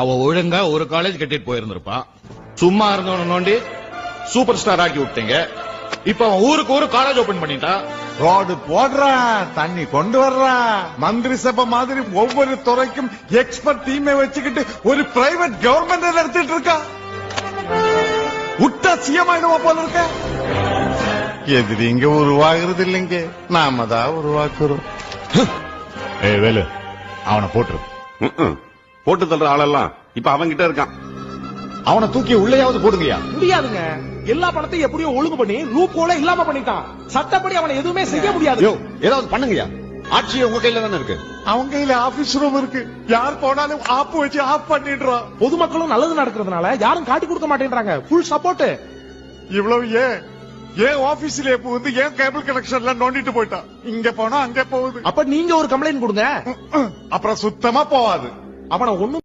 அவ ஒழுங்கா ஒரு காலேஜ் கட்டிட்டு போயிருந்திருப்பான். சும்மா இருந்தவன நோண்டி சூப்பர் ஸ்டார் ஆக்கி விட்டீங்க. இப்ப அவன் ஊருக்கு ஒரு காலேஜ் ஓபன் பண்ணிட்டா. ரோடு போடுறா, தண்ணி கொண்டு வர்றா, மந்திரி சபை மாதிரி ஒவ்வொரு துறைக்கும் எக்ஸ்பர்ட் டீமை வச்சுக்கிட்டு ஒரு பிரைவேட் கவர்மெண்ட் நடத்திட்டு இருக்கா. விட்டா சிஎம் ஆயிடுவா போல இருக்க. எதிரி இங்க உருவாகிறது இல்லைங்க, நாம தான் உருவாக்குறோம். வேலு, அவனை போட்டுரு. போட்டு தள்ளுற ஆளெல்லாம் இப்ப அவன்கிட்ட இருக்கான். அவனை தூக்கி உள்ளேயாவது போடுங்கயா. முடியாதுங்க. எல்லா பணத்தையும் எப்படியோ ஒழுங்கு பண்ணி லூப் ஹோல இல்லாம பண்ணிட்டான். சட்டப்படி அவனை எதுவுமே செய்ய முடியாது. ஏதாவது பண்ணுங்கயா. ஆட்சி உங்க கையில தானே இருக்கு. அவங்க கையில ஆபீஸ் ரூம் இருக்கு. யார் போனாலும் ஆப் வச்சு ஆஃப் பண்ணிடுறான். பொதுமக்களும் நல்லது நடக்கிறதுனால யாரும் காட்டி கொடுக்க மாட்டேன்றாங்க. Full support. இவ்வளவு ஏன் ஆபீஸ்ல வந்து ஏன் கேபிள் கனெக்ஷன் எல்லாம் நோண்டிட்டு போயிட்டான். இங்க போனா அங்க போகுது. அப்ப நீங்க ஒரு கம்ப்ளைண்ட் கொடுங்க. அப்புறம் சுத்தமா போவாது. அவனை ஒண்ணும்